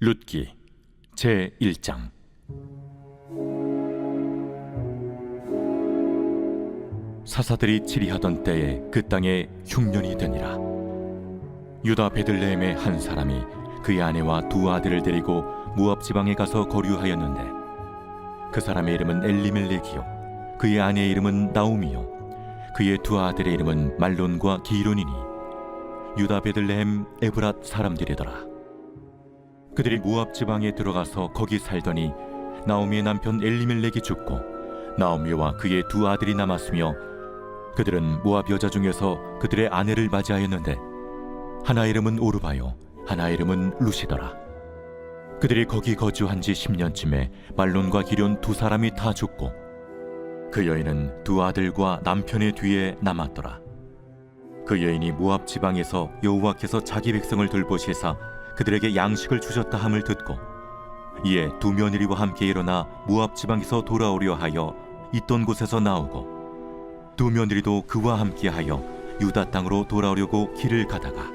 룻기 제1장. 사사들이 치리하던 때에 그 땅에 흉년이 되니라. 유다 베들레헴의 한 사람이 그의 아내와 두 아들을 데리고 모압 지방에 가서 거류하였는데, 그 사람의 이름은 엘리멜렉이요 그의 아내의 이름은 나오미요 그의 두 아들의 이름은 말론과 기론이니 유다 베들레헴 에브랏 사람들이더라. 그들이 모압 지방에 들어가서 거기 살더니 나오미의 남편 엘리멜렉이 죽고 나오미와 그의 두 아들이 남았으며, 그들은 모압 여자 중에서 그들의 아내를 맞이하였는데 하나의 이름은 오르바요 하나의 이름은 루시더라. 그들이 거기 거주한 지 10년쯤에 말론과 기럨 두 사람이 다 죽고 그 여인은 두 아들과 남편의 뒤에 남았더라. 그 여인이 모압 지방에서 여호와께서 자기 백성을 돌보시사 그들에게 양식을 주셨다 함을 듣고 이에 두 며느리와 함께 일어나 모압 지방에서 돌아오려 하여 있던 곳에서 나오고, 두 며느리도 그와 함께하여 유다 땅으로 돌아오려고 길을 가다가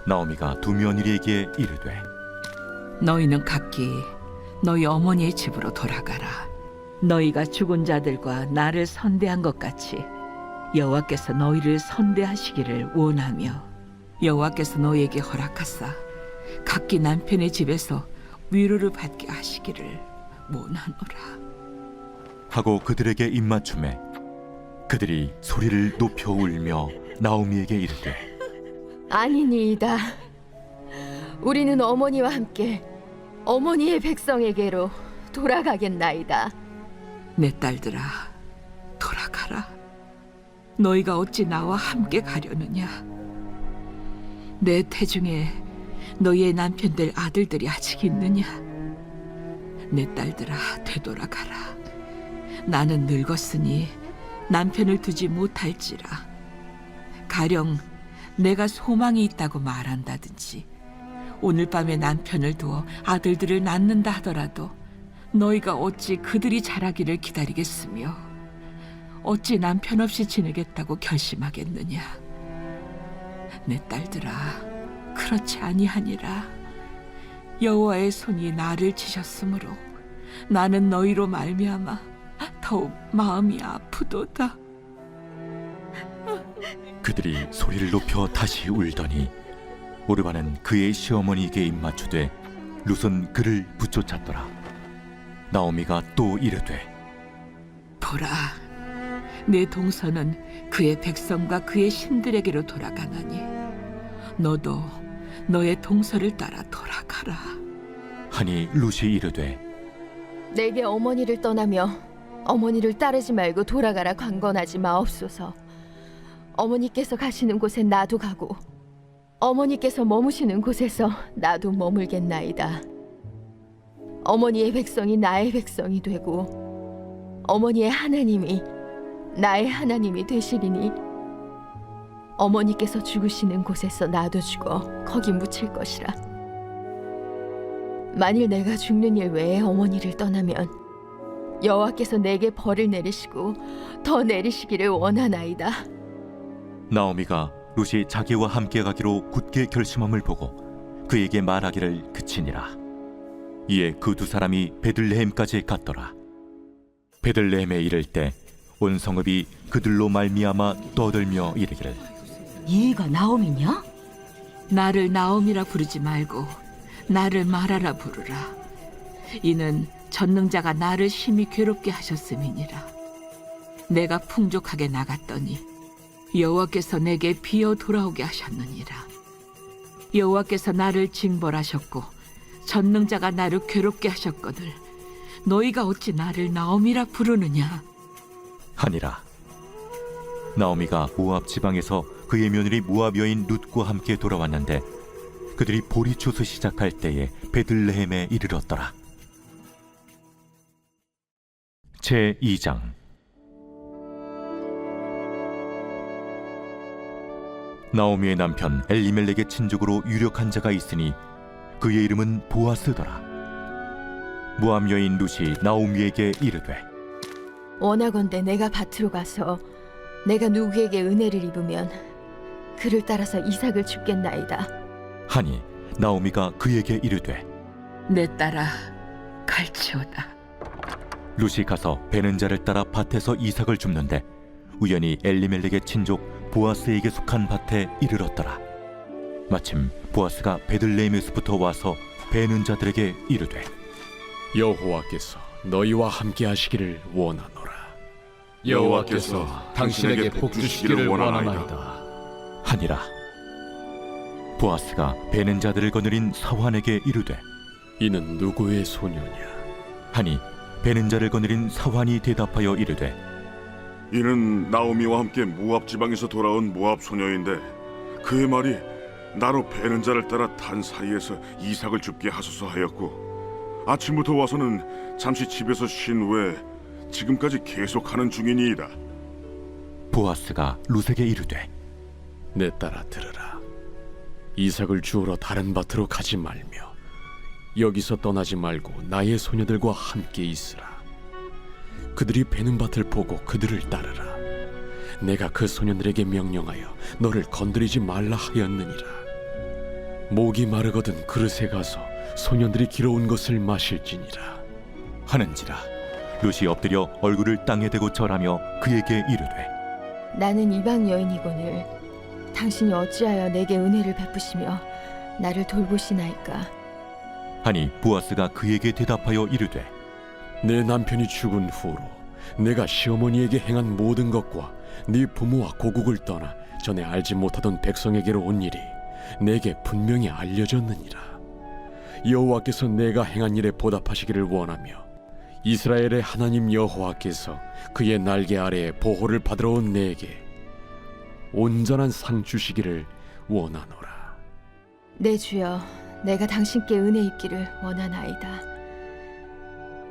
나오미가 두 며느리에게 이르되, 너희는 각기 너희 어머니의 집으로 돌아가라. 너희가 죽은 자들과 나를 선대한 것 같이 여호와께서 너희를 선대하시기를 원하며, 여호와께서 너희에게 허락하사 각기 남편의 집에서 위로를 받게 하시기를 원하노라 하고 그들에게 입맞춤에 그들이 소리를 높여 울며 나오미에게 이르되, 아니니이다. 우리는 어머니와 함께 어머니의 백성에게로 돌아가겠나이다. 내 딸들아, 돌아가라. 너희가 어찌 나와 함께 가려느냐? 내 태중에 너희의 남편들 아들들이 아직 있느냐? 내 딸들아, 되돌아가라. 나는 늙었으니 남편을 두지 못할지라. 가령 내가 소망이 있다고 말한다든지 오늘 밤에 남편을 두어 아들들을 낳는다 하더라도 너희가 어찌 그들이 자라기를 기다리겠으며 어찌 남편 없이 지내겠다고 결심하겠느냐? 내 딸들아, 그렇지 아니하니라. 여호와의 손이 나를 치셨으므로 나는 너희로 말미암아 더욱 마음이 아프도다. 그들이 소리를 높여 다시 울더니 오르바는 그의 시어머니에게 입맞추되 룻은 그를 붙쫓았더라. 나오미가 또 이르되, 보라, 내 동서는 그의 백성과 그의 신들에게로 돌아가나니 너도 너의 동서를 따라 돌아가라. 하니 룻이 이르되, 내게 어머니를 떠나며 어머니를 따르지 말고 돌아가라 강건하지 마옵소서. 어머니께서 가시는 곳에 나도 가고 어머니께서 머무시는 곳에서 나도 머물겠나이다. 어머니의 백성이 나의 백성이 되고 어머니의 하나님이 나의 하나님이 되시리니 어머니께서 죽으시는 곳에서 나도 죽어 거기 묻힐 것이라. 만일 내가 죽는 일 외에 어머니를 떠나면 여호와께서 내게 벌을 내리시고 더 내리시기를 원하나이다. 나오미가 룻이 자기와 함께 가기로 굳게 결심함을 보고 그에게 말하기를 그치니라. 이에 그 두 사람이 베들레헴까지 갔더라. 베들레헴에 이를 때 온 성읍이 그들로 말미암아 떠들며 이르기를, 얘가 나오미냐? 나를 나옴이라 부르지 말고 나를 마라라 부르라. 이는 전능자가 나를 심히 괴롭게 하셨음이니라. 내가 풍족하게 나갔더니 여호와께서 내게 비어 돌아오게 하셨느니라. 여호와께서 나를 징벌하셨고 전능자가 나를 괴롭게 하셨거늘 너희가 어찌 나를 나옴이라 부르느냐? 하니라. 나오미가 모압 지방에서 그의 며느리 모압 여인 룻과 함께 돌아왔는데 그들이 보리초소 시작할 때에 베들레헴에 이르렀더라. 제2장. 나오미의 남편 엘리멜렉의 친족으로 유력한 자가 있으니 그의 이름은 보아스더라. 모압 여인 룻이 나오미에게 이르되, 원하건대 내가 밭으로 가서 내가 누구에게 은혜를 입으면 그를 따라서 이삭을 줍겠나이다. 하니 나오미가 그에게 이르되, 내 딸아, 갈치오다. 룻이 가서 베는 자를 따라 밭에서 이삭을 줍는데 우연히 엘리멜렉의 친족 보아스에게 속한 밭에 이르렀더라. 마침 보아스가 베들레헴에서부터 와서 베는 자들에게 이르되 여호와께서 너희와 함께 하시기를 원하노라. 여호와께서 당신에게 복 주시기를 원하나이다. 하니라. 보아스가 베는 자들을 거느린 사환에게 이르되 이는 누구의 소녀냐? 하니 베는 자를 거느린 사환이 대답하여 이르되 이는 나오미와 함께 모압 지방에서 돌아온 모압 소녀인데 그의 말이 나로 베는 자를 따라 단 사이에서 이삭을 줍게 하소서 하였고 아침부터 와서는 잠시 집에서 쉰 후에 지금까지 계속하는 중이니이다. 보아스가 룻에게 이르되 내 딸아 들으라. 이삭을 주우러 다른 밭으로 가지 말며 여기서 떠나지 말고 나의 소녀들과 함께 있으라. 그들이 베는 밭을 보고 그들을 따르라. 내가 그 소년들에게 명령하여 너를 건드리지 말라 하였느니라. 목이 마르거든 그릇에 가서 소년들이 길어온 것을 마실지니라. 하는지라. 룻이 엎드려 얼굴을 땅에 대고 절하며 그에게 이르되 나는 이방 여인이거늘 당신이 어찌하여 내게 은혜를 베푸시며 나를 돌보시나이까. 하니 보아스가 그에게 대답하여 이르되 내 남편이 죽은 후로 내가 시어머니에게 행한 모든 것과 네 부모와 고국을 떠나 전에 알지 못하던 백성에게로 온 일이 내게 분명히 알려졌느니라. 여호와께서 내가 행한 일에 보답하시기를 원하며 이스라엘의 하나님 여호와께서 그의 날개 아래에 보호를 받으러 온 내게 온전한 상 주시기를 원하노라. 내 주여, 내가 당신께 은혜 입기를 원하나이다.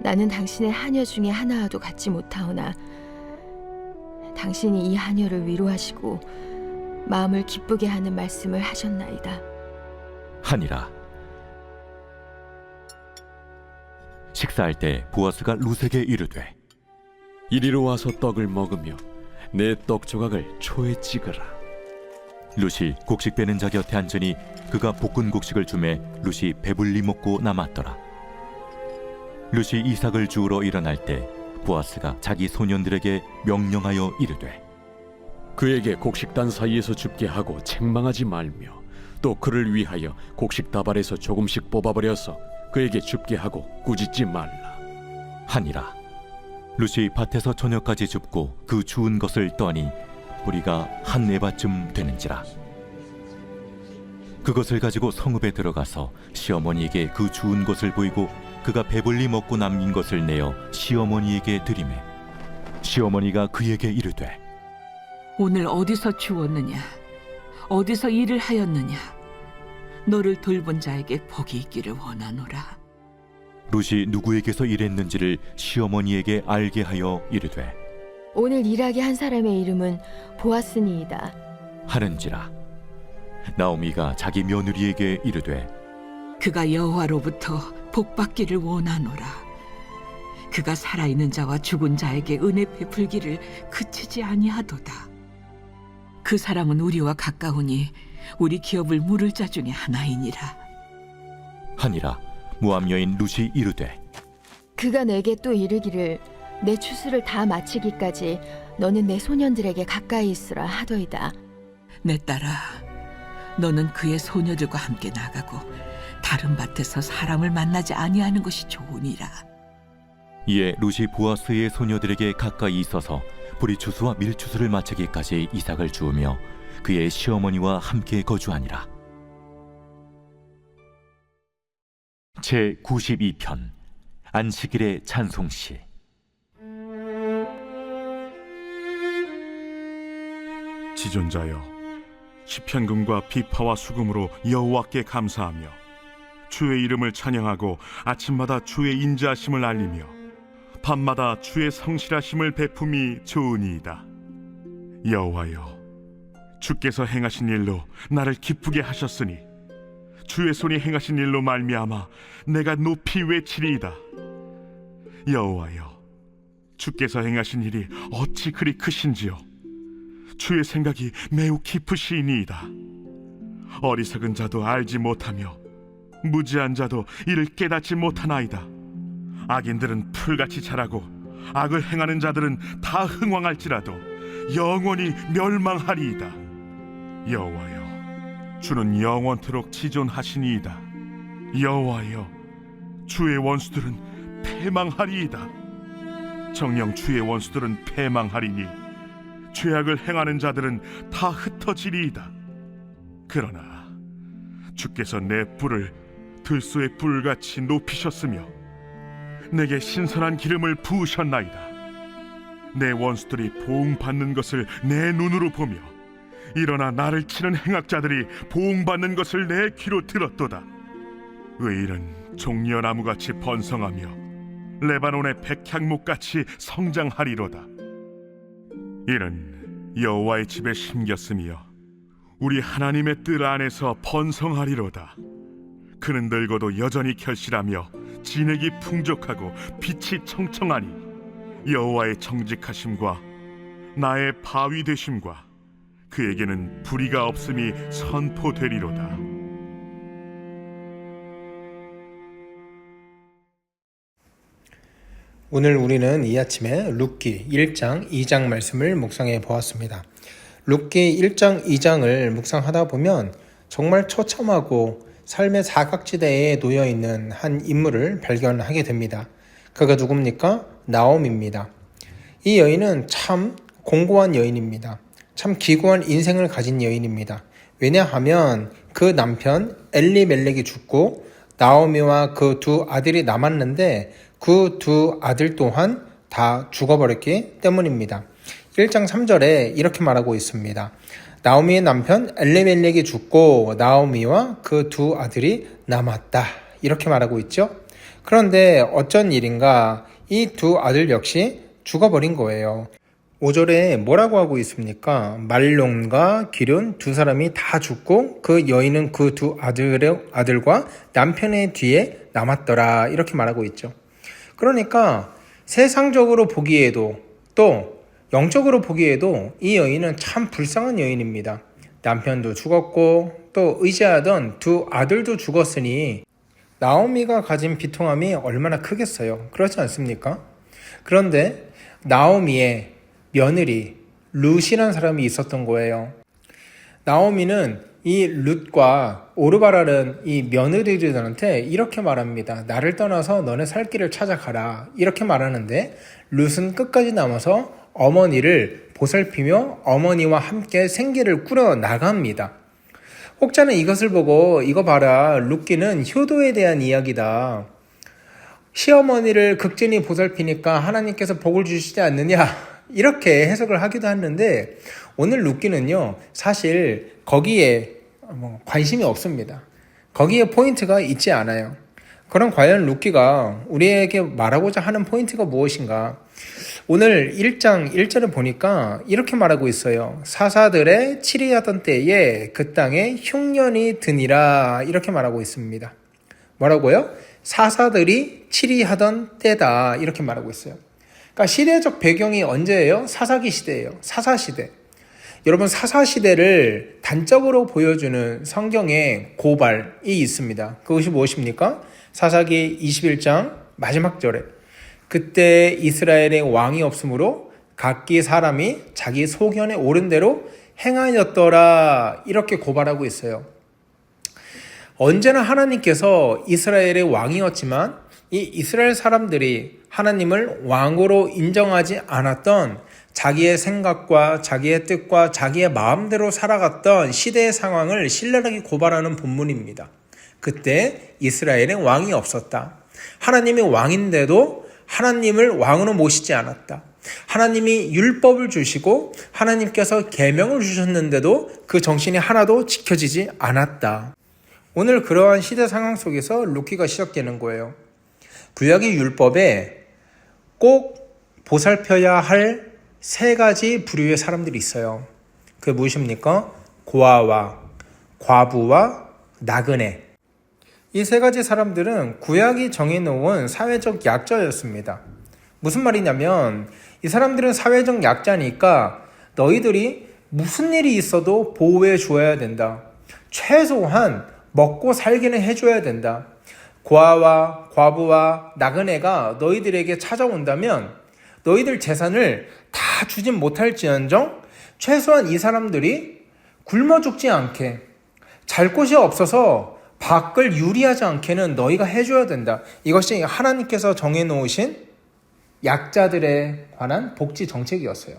나는 당신의 하녀 중에 하나와도 같지 못하오나 당신이 이 하녀를 위로하시고 마음을 기쁘게 하는 말씀을 하셨나이다. 하니라. 식사할 때 보아스가 룻에게 이르되 이리로 와서 떡을 먹으며 내 떡 조각을 초에 찍으라. 룻이 곡식 빼는 자 곁에 앉으니 그가 볶은 곡식을 주매 룻이 배불리 먹고 남았더라. 룻이 이삭을 주우러 일어날 때 보아스가 자기 소년들에게 명령하여 이르되 그에게 곡식단 사이에서 줍게 하고 책망하지 말며 또 그를 위하여 곡식 다발에서 조금씩 뽑아버려서 그에게 줍게 하고 꾸짖지 말라. 하니라. 룻이 밭에서 저녁까지 줍고 그 주운 것을 떠니 보리가 한 에바쯤 되는지라. 그것을 가지고 성읍에 들어가서 시어머니에게 그 주운 것을 보이고 그가 배불리 먹고 남긴 것을 내어 시어머니에게 드리매 시어머니가 그에게 이르되 오늘 어디서 주웠느냐? 어디서 일을 하였느냐? 너를 돌본 자에게 복이 있기를 원하노라. 룻이 누구에게서 일했는지를 시어머니에게 알게 하여 이르되 오늘 일하게 한 사람의 이름은 보아스니이다. 하는지라. 나오미가 자기 며느리에게 이르되 그가 여호와로부터 복받기를 원하노라. 그가 살아있는 자와 죽은 자에게 은혜 베풀기를 그치지 아니하도다. 그 사람은 우리와 가까우니 우리 기업을 물을 자 중에 하나이니라. 하니라. 모압 여인 룻이 이르되 그가 내게 또 이르기를 내 추수를 다 마치기까지 너는 내 소년들에게 가까이 있으라 하더이다. 내 딸아, 너는 그의 소녀들과 함께 나가고 다른 밭에서 사람을 만나지 아니하는 것이 좋으니라. 이에 룻이 보아스의 소녀들에게 가까이 있어서 보리추수와 밀추수를 마치기까지 이삭을 주우며 그의 시어머니와 함께 거주하니라. 제92편 안식일의 찬송시. 지존자여, 시편금과 비파와 수금으로 여호와께 감사하며 주의 이름을 찬양하고 아침마다 주의 인자하심을 알리며 밤마다 주의 성실하심을 베품이 좋으니이다. 여호와여, 주께서 행하신 일로 나를 기쁘게 하셨으니 주의 손이 행하신 일로 말미암아 내가 높이 외치리이다. 여호와여, 주께서 행하신 일이 어찌 그리 크신지요. 주의 생각이 매우 깊으시니이다. 어리석은 자도 알지 못하며 무지한 자도 이를 깨닫지 못하나이다. 악인들은 풀같이 자라고 악을 행하는 자들은 다 흥왕할지라도 영원히 멸망하리이다. 여호와여, 주는 영원토록 지존하시니이다. 여호와여, 주의 원수들은 패망하리이다. 정녕 주의 원수들은 패망하리니 죄악을 행하는 자들은 다 흩어지리이다. 그러나 주께서 내 뿔을 들소의 뿔같이 높이셨으며 내게 신선한 기름을 부으셨나이다. 내 원수들이 보응받는 것을 내 눈으로 보며 일어나 나를 치는 행악자들이 보응받는 것을 내 귀로 들었도다. 의인은 종려나무같이 번성하며 레바논의 백향목같이 성장하리로다. 이는 여호와의 집에 심겼으며 우리 하나님의 뜰 안에서 번성하리로다. 그는 늙어도 여전히 결실하며 진액이 풍족하고 빛이 청청하니 여호와의 정직하심과 나의 바위 되심과 그에게는 불의가 없음이 선포되리로다. 오늘 우리는 이 아침에 룻기 1장 2장 말씀을 묵상해 보았습니다. 룻기 1장 2장을 묵상하다 보면 정말 처참하고 삶의 사각지대에 놓여있는 한 인물을 발견하게 됩니다. 그가 누굽니까? 나옴입니다. 이 여인은 참 공고한 여인입니다. 참 기구한 인생을 가진 여인입니다. 왜냐하면 그 남편 엘리멜렉이 죽고 나오미와 그 두 아들이 남았는데 그 두 아들 또한 다 죽어버렸기 때문입니다. 1장 3절에 이렇게 말하고 있습니다. 나오미의 남편 엘리멜렉이 죽고 나오미와 그 두 아들이 남았다. 이렇게 말하고 있죠. 그런데 어쩐 일인가 이 두 아들 역시 죽어버린 거예요. 5절에 뭐라고 하고 있습니까? 말론과 기륜 두 사람이 다 죽고 그 여인은 그 두 아들과 남편의 뒤에 남았더라. 이렇게 말하고 있죠. 그러니까 세상적으로 보기에도 또 영적으로 보기에도 이 여인은 참 불쌍한 여인입니다. 남편도 죽었고 또 의지하던 두 아들도 죽었으니 나오미가 가진 비통함이 얼마나 크겠어요. 그렇지 않습니까? 그런데 나오미의 며느리 룻이라는 사람이 있었던 거예요. 나오미는 이 룻과 오르바라는 이 며느리들한테 이렇게 말합니다. 나를 떠나서 너네 살 길을 찾아가라. 이렇게 말하는데 룻은 끝까지 남아서 어머니를 보살피며 어머니와 함께 생계를 꾸려 나갑니다. 혹자는 이것을 보고 이거 봐라, 룻기는 효도에 대한 이야기다. 시어머니를 극진히 보살피니까 하나님께서 복을 주시지 않느냐, 이렇게 해석을 하기도 하는데 오늘 룻기는요 사실 거기에 관심이 없습니다. 거기에 포인트가 있지 않아요. 그럼 과연 룻기가 우리에게 말하고자 하는 포인트가 무엇인가? 오늘 1장 1절에 보니까 이렇게 말하고 있어요. 사사들의 치리하던 때에 그 땅에 흉년이 드니라. 이렇게 말하고 있습니다. 뭐라고요? 사사들이 치리하던 때다. 이렇게 말하고 있어요. 그러니까 시대적 배경이 언제예요? 사사기 시대예요. 사사시대. 여러분, 사사시대를 단적으로 보여주는 성경의 고발이 있습니다. 그것이 무엇입니까? 사사기 21장 마지막 절에 그때 이스라엘의 왕이 없으므로 각기 사람이 자기 소견에 옳은 대로 행하였더라. 이렇게 고발하고 있어요. 언제나 하나님께서 이스라엘의 왕이었지만 이 이스라엘 사람들이 하나님을 왕으로 인정하지 않았던 자기의 생각과 자기의 뜻과 자기의 마음대로 살아갔던 시대의 상황을 신랄하게 고발하는 본문입니다. 그때 이스라엘에 왕이 없었다. 하나님이 왕인데도 하나님을 왕으로 모시지 않았다. 하나님이 율법을 주시고 하나님께서 계명을 주셨는데도 그 정신이 하나도 지켜지지 않았다. 오늘 그러한 시대 상황 속에서 룻기가 시작되는 거예요. 구약의 율법에 꼭 보살펴야 할 세 가지 부류의 사람들이 있어요. 그게 무엇입니까? 고아와 과부와 나그네. 이 세 가지 사람들은 구약이 정해놓은 사회적 약자였습니다. 무슨 말이냐면 이 사람들은 사회적 약자니까 너희들이 무슨 일이 있어도 보호해 주어야 된다. 최소한 먹고 살기는 해줘야 된다. 고아와 과부와 나그네가 너희들에게 찾아온다면 너희들 재산을 다 주진 못할지언정 최소한 이 사람들이 굶어 죽지 않게, 잘 곳이 없어서 밖을 유리하지 않게는 너희가 해줘야 된다. 이것이 하나님께서 정해놓으신 약자들에 관한 복지 정책이었어요.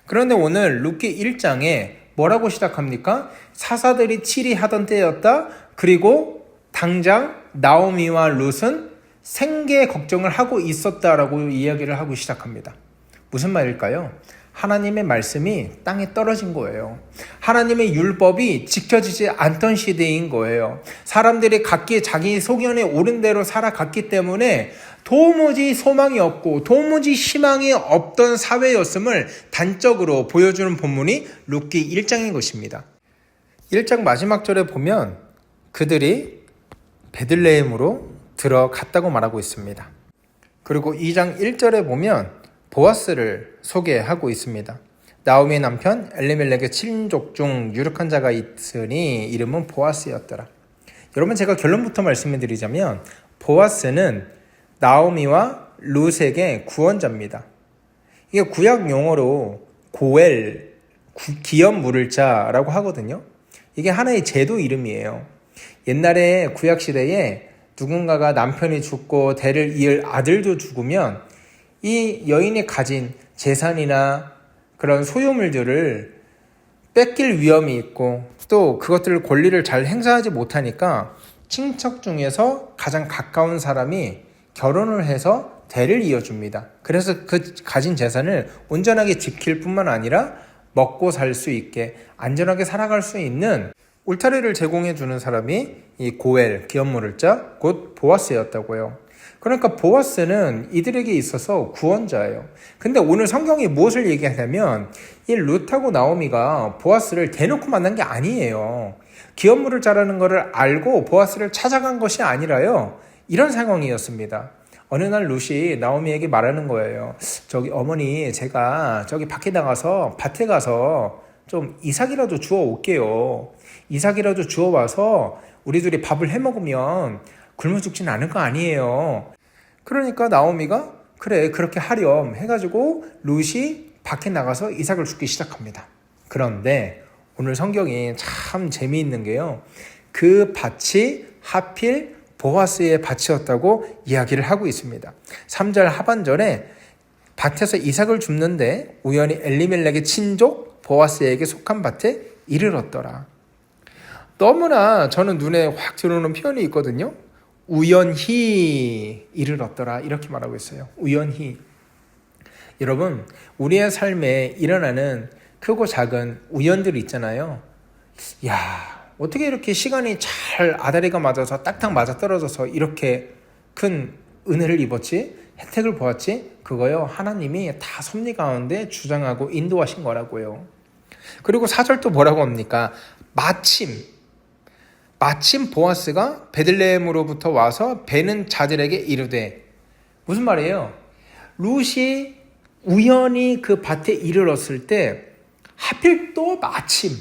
그런데 오늘 룻기 1장에 뭐라고 시작합니까? 사사들이 치리하던 때였다. 그리고 당장 나오미와 룻은 생계 걱정을 하고 있었다라고 이야기를 하고 시작합니다. 무슨 말일까요? 하나님의 말씀이 땅에 떨어진 거예요. 하나님의 율법이 지켜지지 않던 시대인 거예요. 사람들이 각기 자기 소견에 옳은 대로 살아갔기 때문에 도무지 소망이 없고 도무지 희망이 없던 사회였음을 단적으로 보여주는 본문이 룻기 1장인 것입니다. 1장 마지막 절에 보면 그들이 베들레헴으로 들어갔다고 말하고 있습니다. 그리고 2장 1절에 보면 보아스를 소개하고 있습니다. 나오미의 남편 엘리멜렉의 친족 중 유력한 자가 있으니 이름은 보아스였더라. 여러분, 제가 결론부터 말씀을 드리자면 보아스는 나오미와 룻에게 구원자입니다. 이게 구약 용어로 고엘, 기업 물을 자라고 하거든요. 이게 하나의 제도 이름이에요. 옛날에 구약 시대에 누군가가 남편이 죽고 대를 이을 아들도 죽으면 이 여인이 가진 재산이나 그런 소유물들을 뺏길 위험이 있고 또 그것들을 권리를 잘 행사하지 못하니까 친척 중에서 가장 가까운 사람이 결혼을 해서 대를 이어줍니다. 그래서 그 가진 재산을 온전하게 지킬 뿐만 아니라 먹고 살 수 있게 안전하게 살아갈 수 있는 울타리를 제공해 주는 사람이 이 고엘, 기업 물을 자, 곧 보아스였다고요. 그러니까 보아스는 이들에게 있어서 구원자예요. 근데 오늘 성경이 무엇을 얘기하냐면 이 룻하고 나오미가 보아스를 대놓고 만난 게 아니에요. 기업 물을 자라는 것을 알고 보아스를 찾아간 것이 아니라요. 이런 상황이었습니다. 어느 날 룻이 나오미에게 말하는 거예요. 저기 어머니, 제가 저기 밖에 나가서 밭에 가서 좀 이삭이라도 주워 올게요. 이삭이라도 주워 와서 우리 둘이 밥을 해 먹으면 굶어 죽진 않을 거 아니에요. 그러니까 나오미가 그래, 그렇게 하렴 해가지고 룻이 밖에 나가서 이삭을 줍기 시작합니다. 그런데 오늘 성경이 참 재미있는 게요. 그 밭이 하필 보아스의 밭이었다고 이야기를 하고 있습니다. 3절 하반절에 밭에서 이삭을 줍는데 우연히 엘리멜렉의 친족 보아스에게 속한 밭에 이르렀더라. 너무나 저는 눈에 확 들어오는 표현이 있거든요. 우연히 이르렀더라 이렇게 말하고 있어요. 우연히. 여러분, 우리의 삶에 일어나는 크고 작은 우연들이 있잖아요. 야, 어떻게 이렇게 시간이 잘 아다리가 맞아서 딱딱 맞아떨어져서 이렇게 큰 은혜를 입었지? 혜택을 보았지? 그거요, 하나님이 다 섭리 가운데 주장하고 인도하신 거라고요. 그리고 4절 또 뭐라고 합니까? 마침 보아스가 베들레헴으로부터 와서 베는 자들에게 이르되, 무슨 말이에요? 룻이 우연히 그 밭에 이르렀을 때 하필 또 마침,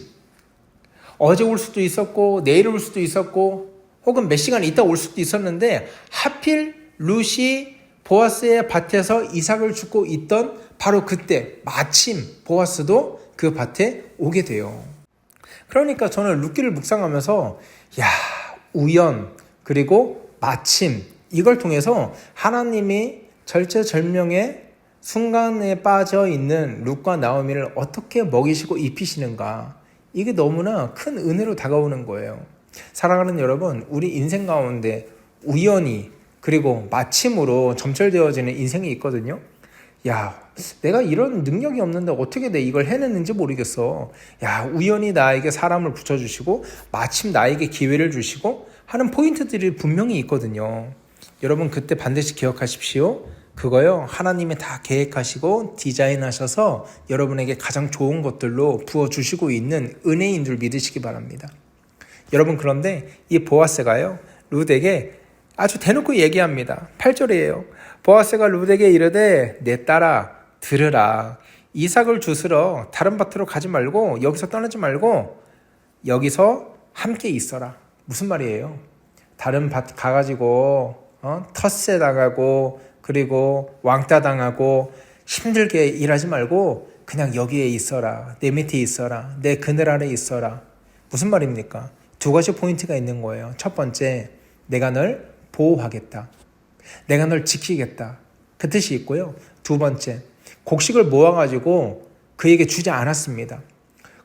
어제 올 수도 있었고 내일 올 수도 있었고 혹은 몇 시간 있다 올 수도 있었는데 하필 룻이 보아스의 밭에서 이삭을 줍고 있던 바로 그때 마침 보아스도 그 밭에 오게 돼요. 그러니까 저는 룻기를 묵상하면서 야, 우연 그리고 마침, 이걸 통해서 하나님이 절체절명의 순간에 빠져 있는 룻과 나오미를 어떻게 먹이시고 입히시는가, 이게 너무나 큰 은혜로 다가오는 거예요. 사랑하는 여러분, 우리 인생 가운데 우연히 그리고 마침으로 점철되어지는 인생이 있거든요. 야, 내가 이런 능력이 없는데 어떻게 내 이걸 해냈는지 모르겠어. 야, 우연히 나에게 사람을 붙여주시고 마침 나에게 기회를 주시고 하는 포인트들이 분명히 있거든요. 여러분, 그때 반드시 기억하십시오. 그거요, 하나님이 다 계획하시고 디자인하셔서 여러분에게 가장 좋은 것들로 부어주시고 있는 은혜인 줄 믿으시기 바랍니다. 여러분, 그런데 이 보아스가요, 룻에게 아주 대놓고 얘기합니다. 8절이에요. 보아스가 룻에게 이르되 내 딸아 들으라. 이삭을 주스러 다른 밭으로 가지 말고 여기서 떠나지 말고 여기서 함께 있어라. 무슨 말이에요? 다른 밭 가가지고 텃세 당하고 그리고 왕따 당하고 힘들게 일하지 말고 그냥 여기에 있어라. 내 밑에 있어라. 내 그늘 아래 있어라. 무슨 말입니까? 두 가지 포인트가 있는 거예요. 첫 번째, 내가 널 보호하겠다. 내가 널 지키겠다. 그 뜻이 있고요. 두 번째, 곡식을 모아가지고 그에게 주지 않았습니다.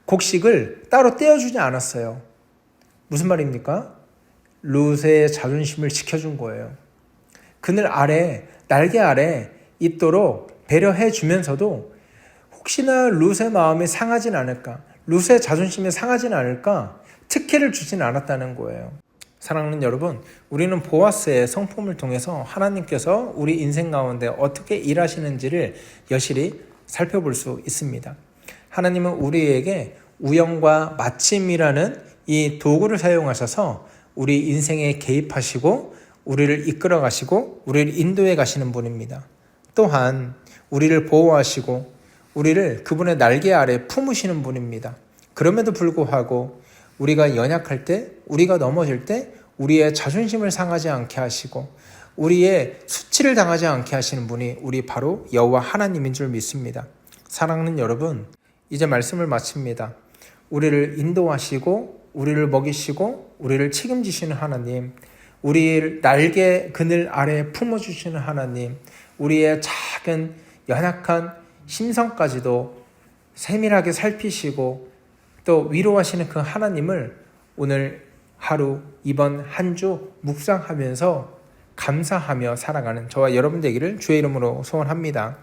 곡식을 따로 떼어주지 않았어요. 무슨 말입니까? 룻의 자존심을 지켜준 거예요. 그늘 아래, 날개 아래 있도록 배려해 주면서도 혹시나 룻의 마음이 상하진 않을까, 룻의 자존심이 상하진 않을까 특혜를 주진 않았다는 거예요. 사랑하는 여러분, 우리는 보아스의 성품을 통해서 하나님께서 우리 인생 가운데 어떻게 일하시는지를 여실히 살펴볼 수 있습니다. 하나님은 우리에게 우연과 마침이라는 이 도구를 사용하셔서 우리 인생에 개입하시고 우리를 이끌어 가시고 우리를 인도해 가시는 분입니다. 또한 우리를 보호하시고 우리를 그분의 날개 아래 품으시는 분입니다. 그럼에도 불구하고 우리가 연약할 때, 우리가 넘어질 때 우리의 자존심을 상하지 않게 하시고 우리의 수치를 당하지 않게 하시는 분이 우리 바로 여호와 하나님인 줄 믿습니다. 사랑하는 여러분, 이제 말씀을 마칩니다. 우리를 인도하시고 우리를 먹이시고 우리를 책임지시는 하나님, 우리를 날개 그늘 아래 품어주시는 하나님, 우리의 작은 연약한 심성까지도 세밀하게 살피시고 또 위로하시는 그 하나님을 오늘 하루 이번 한 주 묵상하면서 감사하며 살아가는 저와 여러분 되기를 주의 이름으로 소원합니다.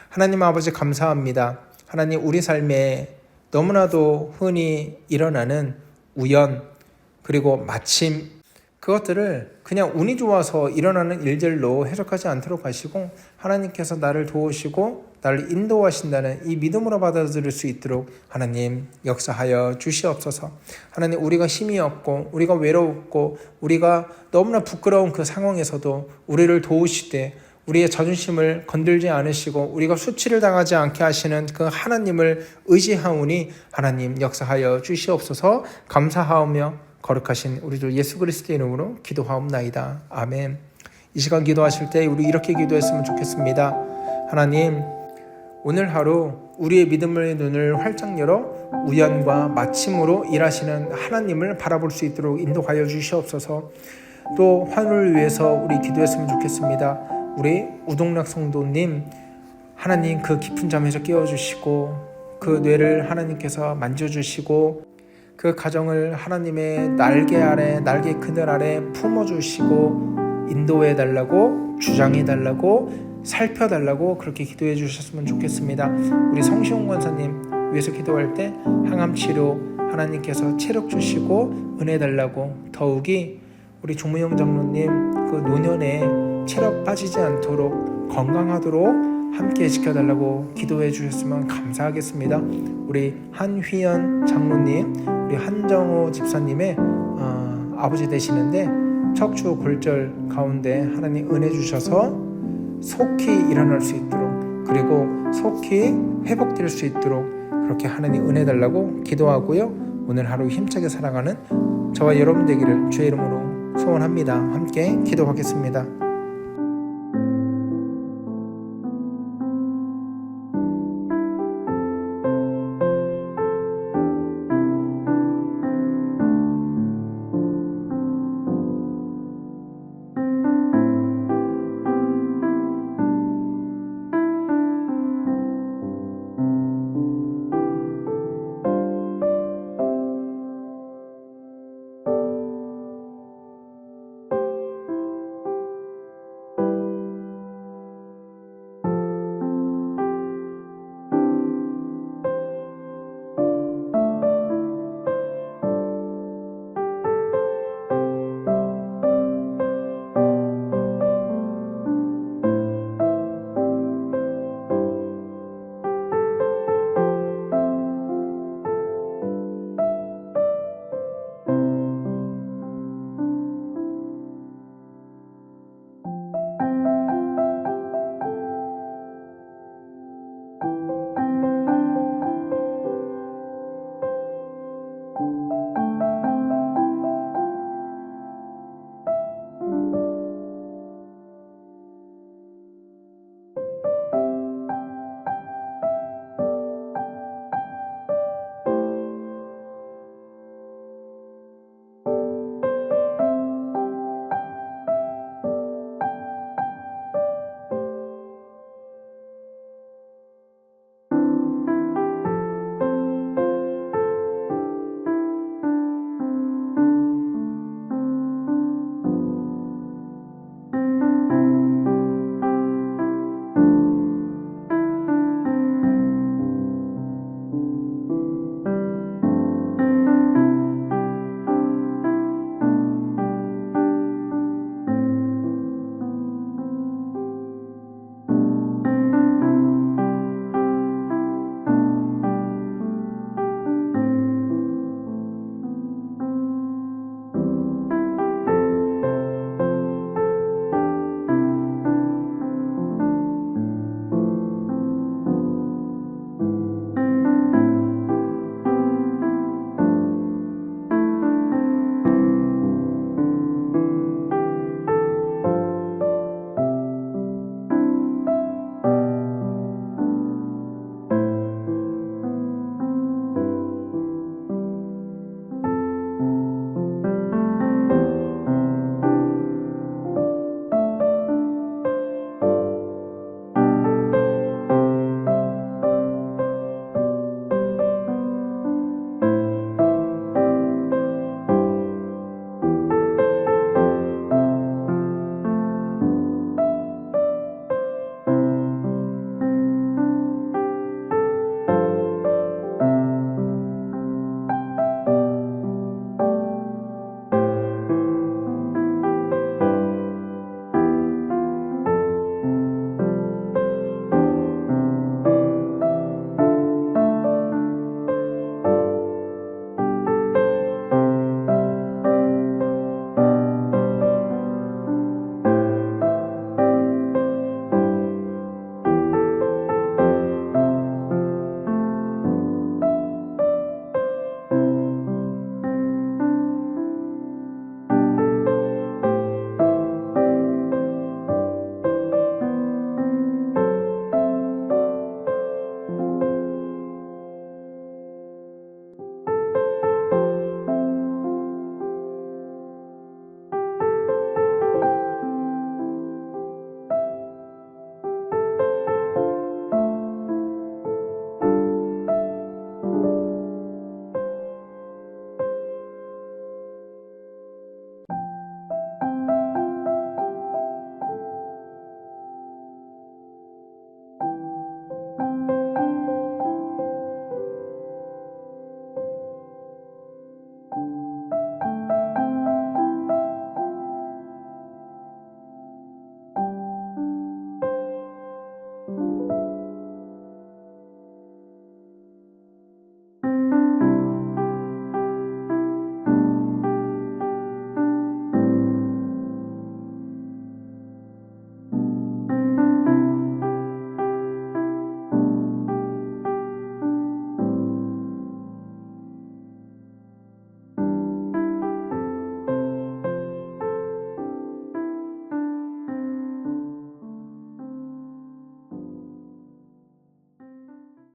하나님 아버지 감사합니다. 하나님, 우리 삶에 너무나도 흔히 일어나는 우연 그리고 마침, 그것들을 그냥 운이 좋아서 일어나는 일들로 해석하지 않도록 하시고 하나님께서 나를 도우시고 나를 인도하신다는 이 믿음으로 받아들일 수 있도록 하나님 역사하여 주시옵소서. 하나님, 우리가 힘이 없고 우리가 외롭고 우리가 너무나 부끄러운 그 상황에서도 우리를 도우시되 우리의 자존심을 건들지 않으시고 우리가 수치를 당하지 않게 하시는 그 하나님을 의지하오니 하나님 역사하여 주시옵소서. 감사하오며 거룩하신 우리 주 예수 그리스도의 이름으로 기도하옵나이다. 아멘. 이 시간 기도하실 때 우리 이렇게 기도했으면 좋겠습니다. 하나님, 오늘 하루 우리의 믿음의 눈을 활짝 열어 우연과 마침으로 일하시는 하나님을 바라볼 수 있도록 인도하여 주시옵소서. 또 환우를 위해서 우리 기도했으면 좋겠습니다. 우리 우동락 성도님, 하나님 그 깊은 잠에서 깨워주시고 그 뇌를 하나님께서 만져주시고 그 가정을 하나님의 날개 아래, 날개 그늘 아래 품어주시고 인도해달라고, 주장해달라고, 살펴달라고 그렇게 기도해 주셨으면 좋겠습니다. 우리 성시홍 권사님 위해서 기도할 때 항암치료 하나님께서 체력 주시고 은혜 달라고, 더욱이 우리 조무영 장로님 그 노년에 체력 빠지지 않도록 건강하도록 함께 지켜달라고 기도해 주셨으면 감사하겠습니다. 우리 한휘연 장로님, 우리 한정호 집사님의 아버지 되시는데 척추 골절 가운데 하나님 은혜 주셔서 속히 일어날 수 있도록 그리고 속히 회복될 수 있도록 그렇게 하나님 은혜 달라고 기도하고요. 오늘 하루 힘차게 살아가는 저와 여러분 되기를 주의 이름으로 소원합니다. 함께 기도하겠습니다.